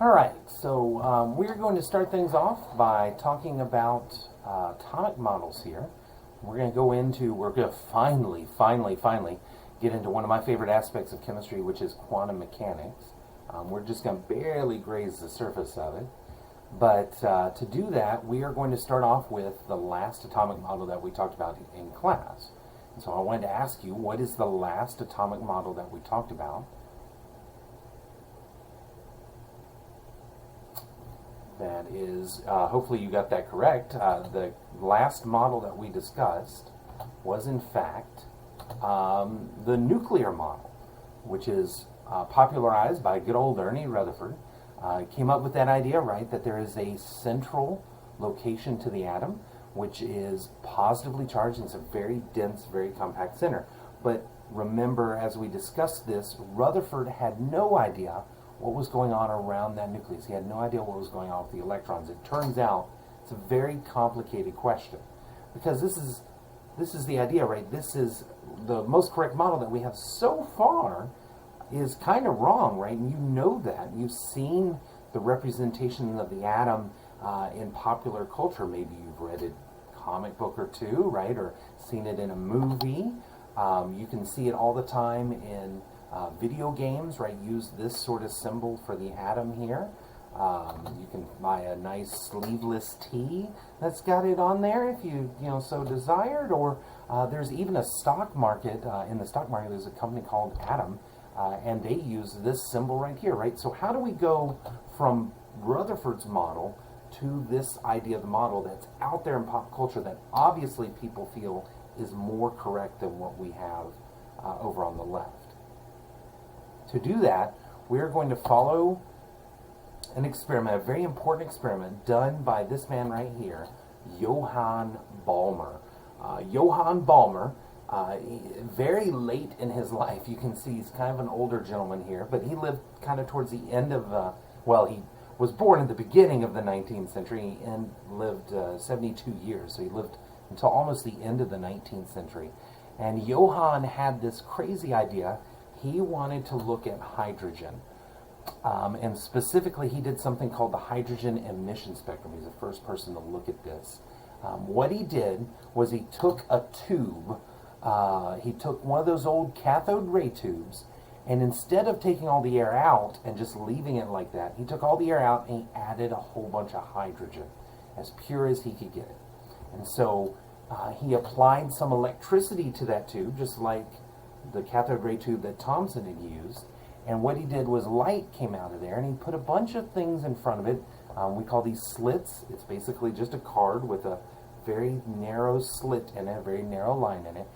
Alright, so we're going to start things off by talking about atomic models here. We're going to finally get into one of my favorite aspects of chemistry, which is quantum mechanics. We're just going to barely graze the surface of it. But to do that, we are going to start off with the last atomic model that we talked about in class. And so I wanted to ask you, what is the last atomic model that we talked about? That is, hopefully you got that correct. The last model that we discussed was, in fact, the nuclear model, which is popularized by good old Ernie Rutherford. Came up with that idea, right, that there is a central location to the atom, which is positively charged, and it's a very dense, very compact center. But remember, as we discussed this, Rutherford had no idea what was going on around that nucleus. He had no idea what was going on with the electrons. It turns out it's a very complicated question, because this is the idea, right? This is the most correct model that we have so far is kind of wrong, right? And you know that. You've seen the representation of the atom in popular culture. Maybe you've read a comic book or two, right? Or seen it in a movie. You can see it all the time in video games, right? Use this sort of symbol for the atom here. You can buy a nice sleeveless tee that's got it on there if you so desired. Or there's even a stock market. In the stock market, there's a company called Atom, and they use this symbol right here, right? So how do we go from Rutherford's model to this idea of the model that's out there in pop culture that obviously people feel is more correct than what we have over on the left? To do that, we're going to follow an experiment, a very important experiment done by this man right here, Johann Balmer. Johann Balmer, very late in his life, you can see he's kind of an older gentleman here, but he lived kind of towards the end of, he was born at the beginning of the 19th century and lived 72 years, so he lived until almost the end of the 19th century. And Johann had this crazy idea. He wanted to look at hydrogen. And specifically, he did something called the hydrogen emission spectrum. He's the first person to look at this. What he did was he took a tube. He took one of those old cathode ray tubes, and instead of taking all the air out and just leaving it like that, he took all the air out and he added a whole bunch of hydrogen, as pure as he could get it. And so he applied some electricity to that tube, just like the cathode ray tube that Thomson had used. And what he did was light came out of there, and he put a bunch of things in front of it. We call these slits. It's basically just a card with a very narrow slit in it, a very narrow line in it.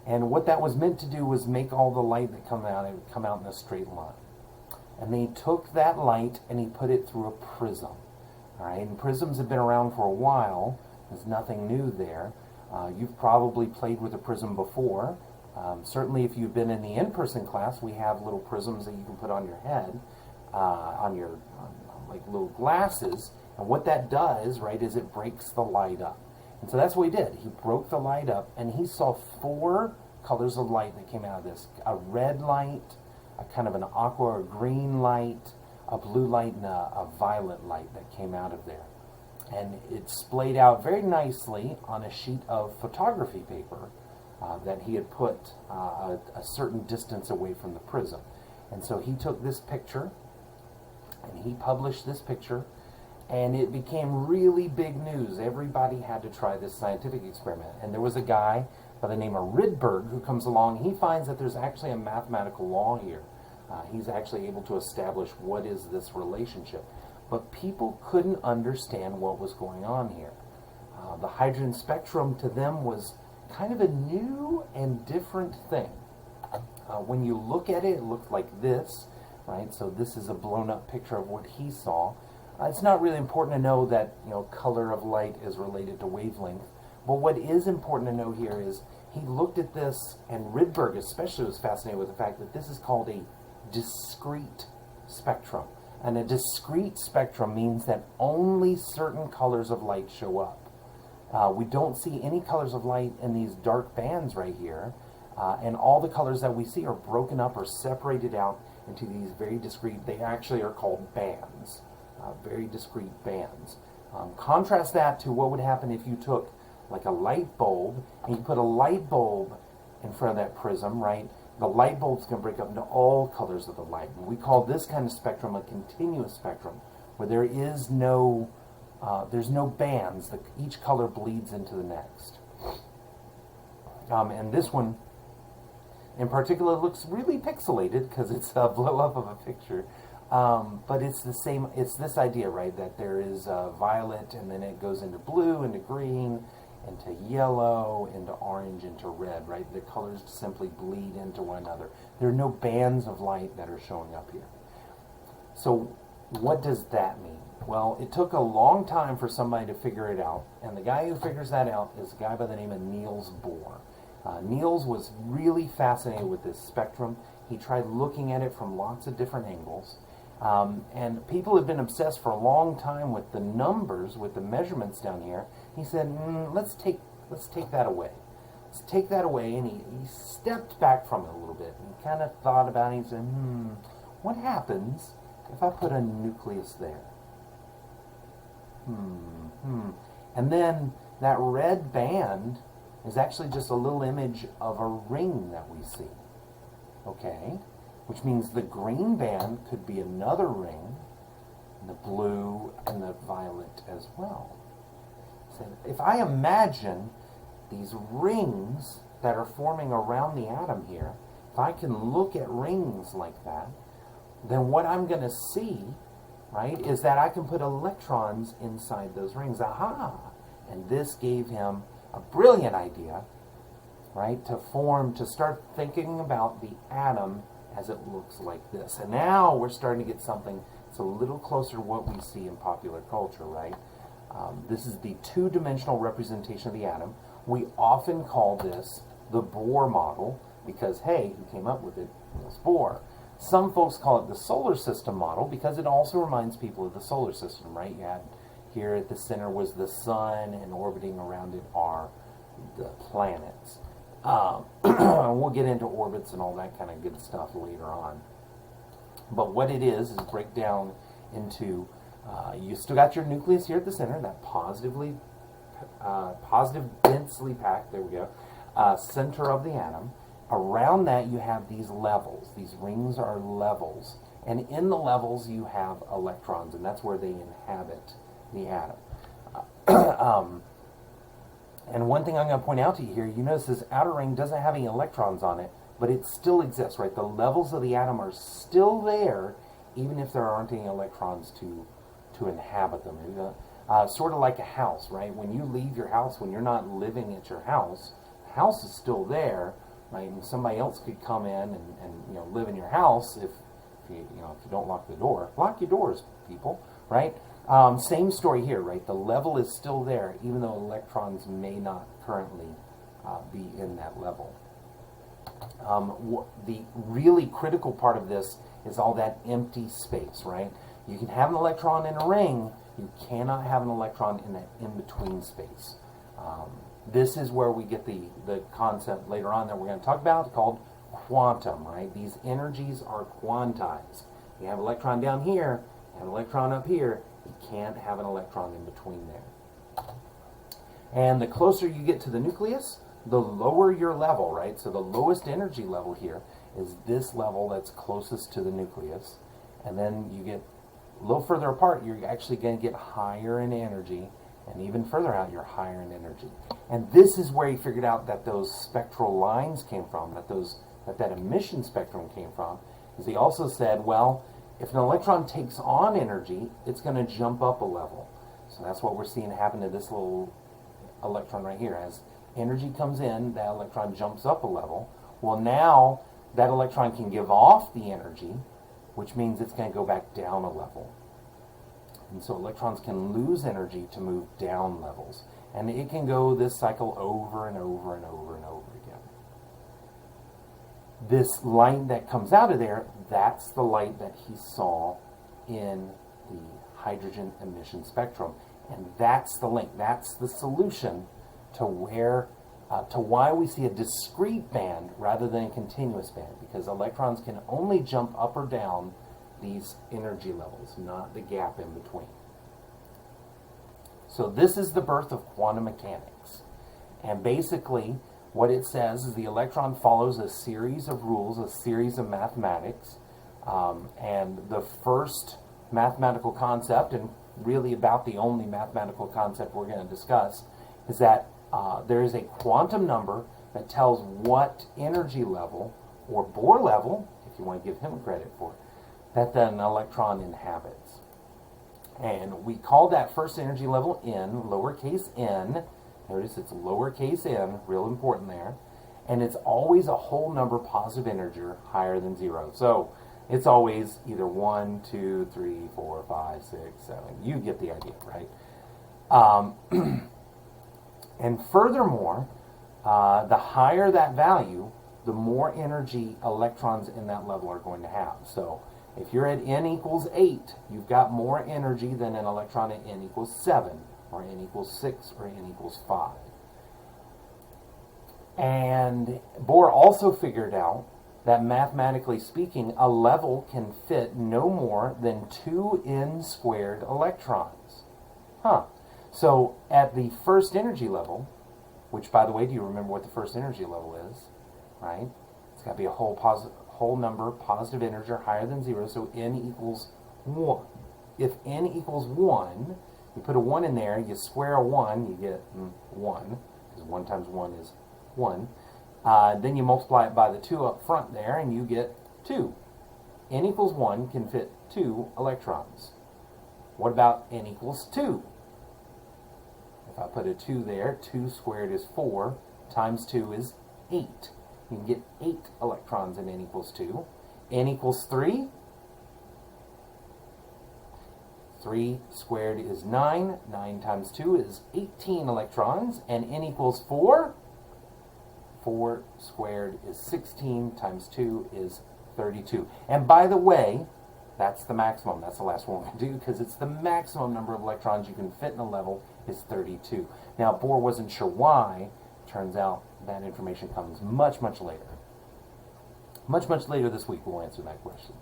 And what that was meant to do was make all the light that come out, it would come out in a straight line. And then he took that light and he put it through a prism. All right, and prisms have been around for a while. There's nothing new there. You've probably played with a prism before. Certainly if you've been in the in-person class, we have little prisms that you can put on your head, like little glasses. And what that does, right, is it breaks the light up. And so that's what he did. He broke the light up, and he saw four colors of light that came out of this. A red light, a kind of an aqua or green light, a blue light, and a violet light that came out of there. And it splayed out very nicely on a sheet of photography paper that he had put a certain distance away from the prism. And so he took this picture, and he published this picture, and it became really big news. Everybody had to try this scientific experiment. And there was a guy by the name of Rydberg who comes along. He finds that there's actually a mathematical law here. He's actually able to establish what is this relationship. But people couldn't understand what was going on here. The hydrogen spectrum to them was kind of a new and different thing. When you look at it, it looked like this, right? So this is a blown up picture of what he saw. It's not really important to know that color of light is related to wavelength, but what is important to know here is he looked at this, and Rydberg especially was fascinated with the fact that this is called a discrete spectrum. And a discrete spectrum means that only certain colors of light show up. We don't see any colors of light in these dark bands right here, and all the colors that we see are broken up or separated out into these very discrete, they actually are called bands. very discrete bands. Contrast that to what would happen if you took like a light bulb and you put a light bulb in front of that prism, right? The light bulb's going to break up into all colors of the light. And we call this kind of spectrum a continuous spectrum, where there is no, there's no bands. Each color bleeds into the next. And this one, in particular, looks really pixelated because it's a blow-up of a picture. But it's the same, it's this idea, right, that there is violet, and then it goes into blue, into green, into yellow, into orange, into red, right? The colors simply bleed into one another. There are no bands of light that are showing up here. So what does that mean? Well, it took a long time for somebody to figure it out, and the guy who figures that out is a guy by the name of Niels Bohr. Niels was really fascinated with this spectrum. He tried looking at it from lots of different angles. And people have been obsessed for a long time with the numbers, with the measurements down here. He said, let's take that away. Let's take that away. And he stepped back from it a little bit and kind of thought about it. He said, what happens if I put a nucleus there? And then that red band is actually just a little image of a ring that we see. Okay? Which means the green band could be another ring, and the blue and the violet as well. So if I imagine these rings that are forming around the atom here, if I can look at rings like that, then what I'm going to see, right, is that I can put electrons inside those rings. Aha! And this gave him a brilliant idea, right, to start thinking about the atom as it looks like this. And now we're starting to get something that's a little closer to what we see in popular culture, right? This is the two-dimensional representation of the atom. We often call this the Bohr model because, hey, who came up with it was Bohr. Some folks call it the solar system model because it also reminds people of the solar system, right? You had here at the center was the sun, and orbiting around it are the planets. We'll get into orbits and all that kind of good stuff later on. But what it is break down into, you still got your nucleus here at the center, that positive densely packed, there we go, center of the atom. Around that you have these levels. These rings are levels. And in the levels you have electrons, and that's where they inhabit the atom. And one thing I'm going to point out to you here, you notice this outer ring doesn't have any electrons on it, but it still exists, right? The levels of the atom are still there, even if there aren't any electrons to inhabit them. Sort of like a house, right? When you leave your house, when you're not living at your house, the house is still there, right? And somebody else could come in and live in your house if you don't lock the door. Lock your doors, people, right? Same story here, right? The level is still there, even though electrons may not currently be in that level. The really critical part of this is all that empty space, right? You can have an electron in a ring, you cannot have an electron in that in-between space. This is where we get the concept later on that we're going to talk about called quantum, right? These energies are quantized. You have an electron down here, you have an electron up here, you can't have an electron in between there. And the closer you get to the nucleus, the lower your level, right? So the lowest energy level here is this level that's closest to the nucleus. And then you get a little further apart, you're actually going to get higher in energy. And even further out, you're higher in energy. And this is where he figured out that those spectral lines came from, that emission spectrum came from. Because he also said, well, if an electron takes on energy, it's going to jump up a level. So that's what we're seeing happen to this little electron right here. As energy comes in, that electron jumps up a level. Well, now that electron can give off the energy, which means it's going to go back down a level. And so electrons can lose energy to move down levels. And it can go this cycle over and over and over and over again. This light that comes out of there, that's the light that he saw in the hydrogen emission spectrum. And that's the link, that's the solution to why we see a discrete band rather than a continuous band, because electrons can only jump up or down these energy levels, not the gap in between. So this is the birth of quantum mechanics. And basically, what it says is the electron follows a series of rules, a series of mathematics. And the first mathematical concept, and really about the only mathematical concept we're going to discuss, is that there is a quantum number that tells what energy level, or Bohr level, if you want to give him credit for it, that an electron inhabits. And we call that first energy level n, lowercase n. Notice it's lowercase n, real important there. And it's always a whole number positive integer higher than 0. So it's always either 1, 2, 3, 4, 5, 6, 7. You get the idea, right? And furthermore, the higher that value, the more energy electrons in that level are going to have. So if you're at n equals 8, you've got more energy than an electron at n equals 7, or n equals 6, or n equals 5. And Bohr also figured out that mathematically speaking, a level can fit no more than 2n squared electrons. So at the first energy level, which, by the way, do you remember what the first energy level is? Right? It's got to be a whole number, positive integer higher than 0, so n equals 1. If n equals 1, you put a 1 in there, you square a 1, you get 1, because 1 times 1 is 1. Then you multiply it by the 2 up front there, and you get 2. N equals 1 can fit 2 electrons. What about n equals 2? If I put a 2 there, 2 squared is 4, times 2 is 8. You can get 8 electrons in n equals 2. N equals 3. 3 squared is 9. 9 times 2 is 18 electrons. And n equals 4. 4 squared is 16, times 2 is 32. And by the way, that's the maximum. That's the last one we're going to do, because it's the maximum number of electrons you can fit in a level is 32. Now, Bohr wasn't sure why. Turns out that information comes much, much later. Much, much later this week we'll answer that question.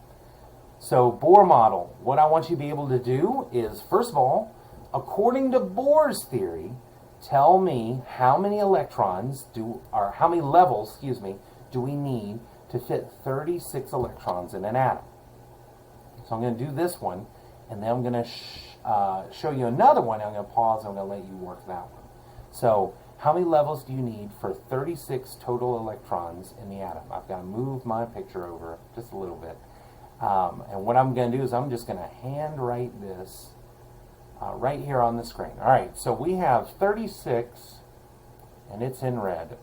So, Bohr model. What I want you to be able to do is, first of all, according to Bohr's theory, tell me how many electrons or how many levels, do we need to fit 36 electrons in an atom. So I'm going to do this one, and then I'm going to show you another one. I'm going to pause, and I'm going to let you work that one. So how many levels do you need for 36 total electrons in the atom? I've got to move my picture over just a little bit. And what I'm going to do is I'm just going to handwrite this right here on the screen. All right, so we have 36, and it's in red.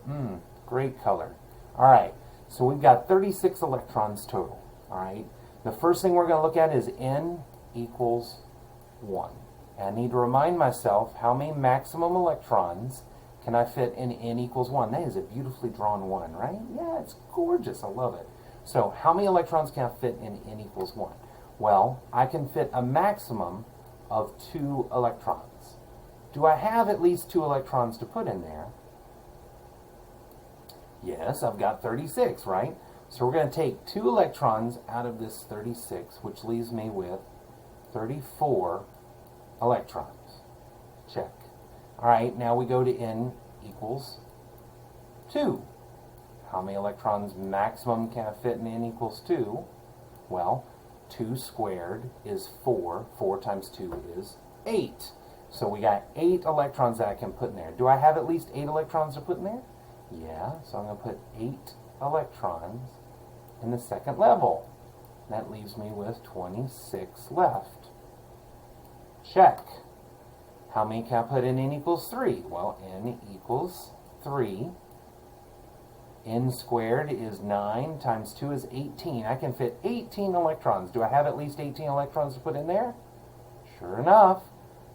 Great color. All right, so we've got 36 electrons total. All right, the first thing we're going to look at is n equals 1. And I need to remind myself how many maximum electrons can I fit in n equals 1. That is a beautifully drawn 1, right? Yeah, it's gorgeous. I love it. So how many electrons can I fit in n equals 1? Well, I can fit a maximum of 2 electrons. Do I have at least 2 electrons to put in there? Yes, I've got 36, right? So we're going to take 2 electrons out of this 36, which leaves me with 34 electrons. Check. All right, now we go to n equals 2. How many electrons maximum can I fit in n equals 2? Well, 2 squared is 4. 4 times 2 is 8. So we got 8 electrons that I can put in there. Do I have at least 8 electrons to put in there? Yeah, so I'm going to put 8 electrons in the second level. That leaves me with 26 left. Check. How many can I put in n equals 3? Well, n equals 3. N squared is 9 times 2 is 18. I can fit 18 electrons. Do I have at least 18 electrons to put in there? Sure enough.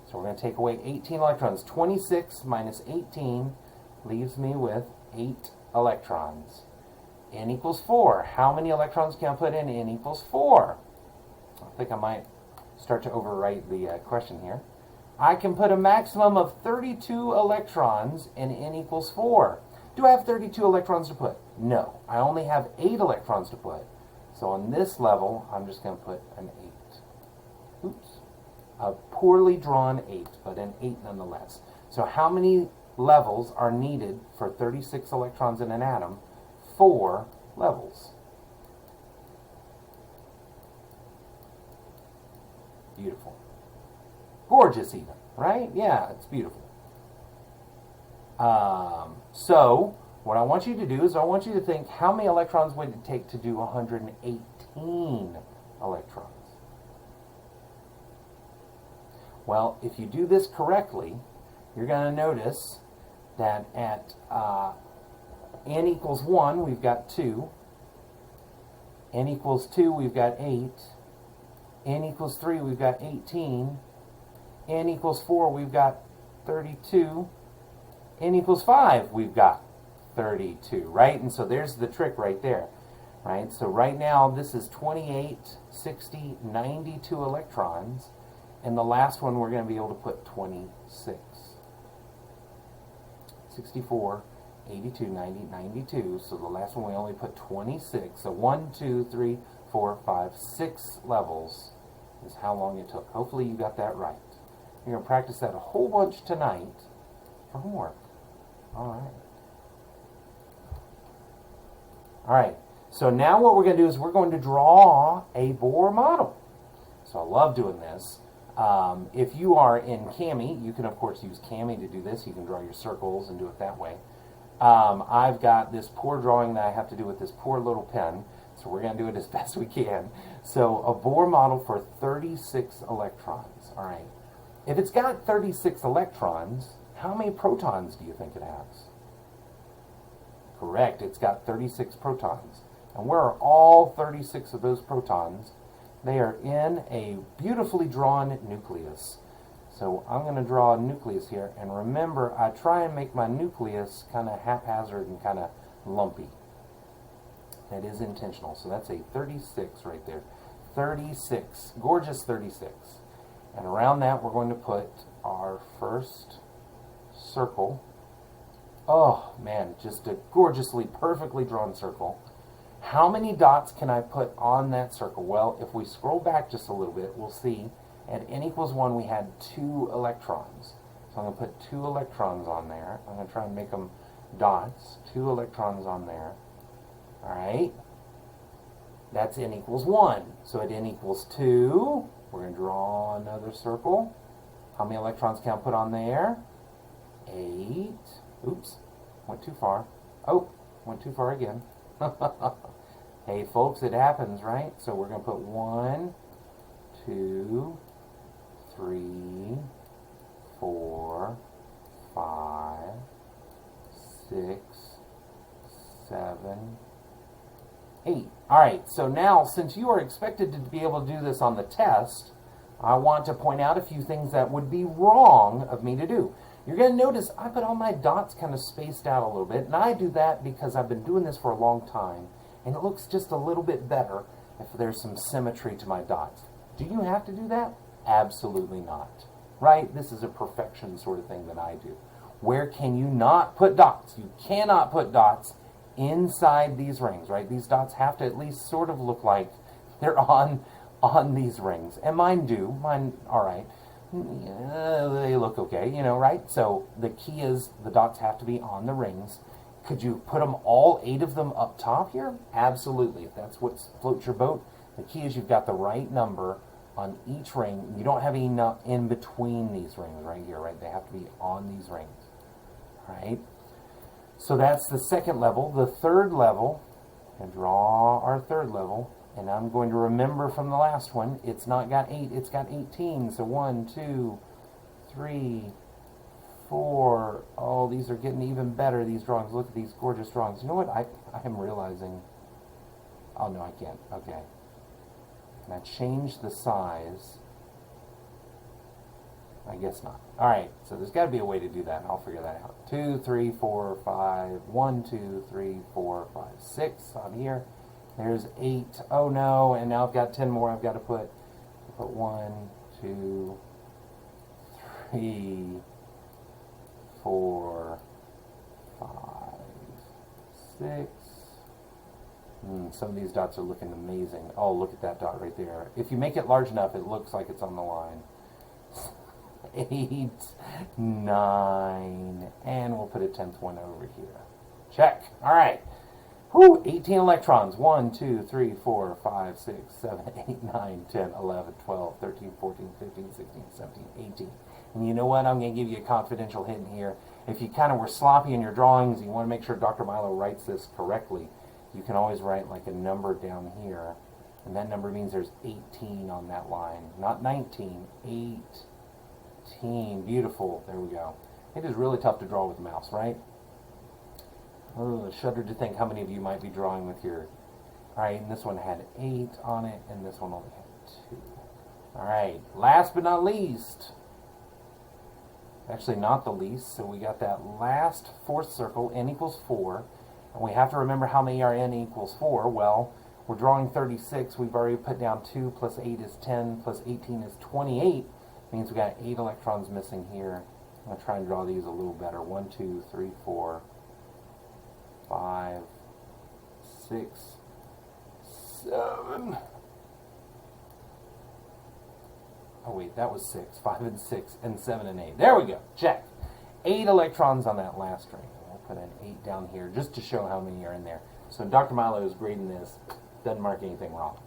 So we're going to take away 18 electrons. 26 minus 18 leaves me with 8 electrons. N equals 4. How many electrons can I put in n equals 4? I think I might start to overwrite the question here. I can put a maximum of 32 electrons in n equals 4. Do I have 32 electrons to put? No. I only have 8 electrons to put. So So on this level, I'm just going to put an 8. Oops. A poorly drawn 8, but an 8 nonetheless. So how many levels are needed for 36 electrons in an atom? 4 levels. Beautiful. Gorgeous even, right? Yeah, it's beautiful. So what I want you to do is I want you to think, how many electrons would it take to do 118 electrons? Well, if you do this correctly, you're going to notice that at n equals 1, we've got 2. N equals 2, we've got 8. N equals 3, we've got 18. N equals 4, we've got 32. N equals 5, we've got 32, right? And so there's the trick right there, right? So right now, this is 28, 60, 92 electrons. And the last one, we're going to be able to put 26. 64, 82, 90, 92. So the last one, we only put 26. So 1, 2, 3, 4, 5, 6 levels is how long it took. Hopefully you got that right. You're going to practice that a whole bunch tonight for homework. All right. All right. So now what we're going to do is we're going to draw a Bohr model. So I love doing this. If you are in Cami, you can of course use Cami to do this. You can draw your circles and do it that way. I've got this poor drawing that I have to do with this poor little pen, so we're going to do it as best we can. So a Bohr model for 36 electrons. All right. If it's got 36 electrons, how many protons do you think it has? Correct. It's got 36 protons. And where are all 36 of those protons? They are in a beautifully drawn nucleus. So I'm going to draw a nucleus here. And remember, I try and make my nucleus kind of haphazard and kind of lumpy. That is intentional. So that's a 36 right there. 36. Gorgeous 36. And around that, we're going to put our first circle. Oh, man, just a gorgeously, perfectly drawn circle. How many dots can I put on that circle? Well, if we scroll back just a little bit, we'll see at n equals 1, we had 2 electrons. So I'm going to put 2 electrons on there. I'm going to try and make them dots. 2 electrons on there. All right. That's n equals 1. So at n equals 2, we're going to draw another circle. How many electrons can I put on there? 8. Oops. Went too far. Oh, went too far again. Hey folks, it happens, right? So we're going to put 1, 2, 3, 4, 5, 6, 7, 8. Alright, so now since you are expected to be able to do this on the test, I want to point out a few things that would be wrong of me to do. You're going to notice I put all my dots kind of spaced out a little bit, and I do that because I've been doing this for a long time, and it looks just a little bit better if there's some symmetry to my dots. Do you have to do that? Absolutely not. Right? This is a perfection sort of thing that I do. Where can you not put dots? You cannot put dots inside these rings, right? These dots have to at least sort of look like they're on these rings. And mine do. Mine, all right. They look okay, you know, right? So the key is the dots have to be on the rings. Could you put them, all 8 of them, up top here? Absolutely. If that's what floats your boat, the key is you've got the right number on each ring. You don't have any in between these rings right here, right? They have to be on these rings, right? So that's the second level. The third level, and draw our third level. And I'm going to remember from the last one, it's not got 8, it's got 18. So 1, 2, 3, 4. Oh, these are getting even better, these drawings. Look at these gorgeous drawings. You know what I am realizing? Oh, no, I can't. Okay. Can I change the size? I guess not. All right, so there's got to be a way to do that, and I'll figure that out. 2, 3, 4, 5. 1, 2, 3, 4, 5, 6 on here. There's 8. Oh no, and now I've got 10 more I've got to put. 1, 2, 3, 4, 5, 6, Some of these dots are looking amazing. Oh, look at that dot right there. If you make it large enough, it looks like it's on the line. 8, 9, and we'll put a 10th one over here. Check. All right. Whew, 18 electrons. 1, 2, 3, 4, 5, 6, 7, 8, 9, 10, 11, 12, 13, 14, 15, 16, 17, 18. And you know what? I'm going to give you a confidential hint here. If you kind of were sloppy in your drawings, you want to make sure Dr. Milo writes this correctly, you can always write like a number down here. And that number means there's 18 on that line. Not 19, 18. Beautiful. There we go. It is really tough to draw with the mouse, right? Oh, shudder to think how many of you might be drawing with your... Alright, and this one had 8 on it, and this one only had 2. Alright, last but not least. Actually, not the least, so we got that last fourth circle, n equals 4. And we have to remember how many are n equals 4. Well, we're drawing 36. We've already put down 2 plus 8 is 10, plus 18 is 28. Means we got 8 electrons missing here. I'm going to try and draw these a little better. 1, 2, 3, 4, 5, 6, 7. Oh wait, that was 6. 5 and 6 and 7 and 8. There we go. Check. 8 electrons on that last ring. We'll put an 8 down here just to show how many are in there. So Dr. Milo is grading this. Doesn't mark anything wrong.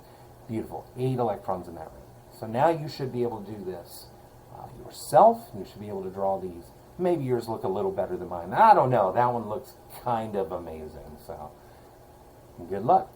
Beautiful. 8 electrons in that ring. So now you should be able to do this yourself. You should be able to draw these. Maybe yours look a little better than mine. I don't know. That one looks kind of amazing. So good luck.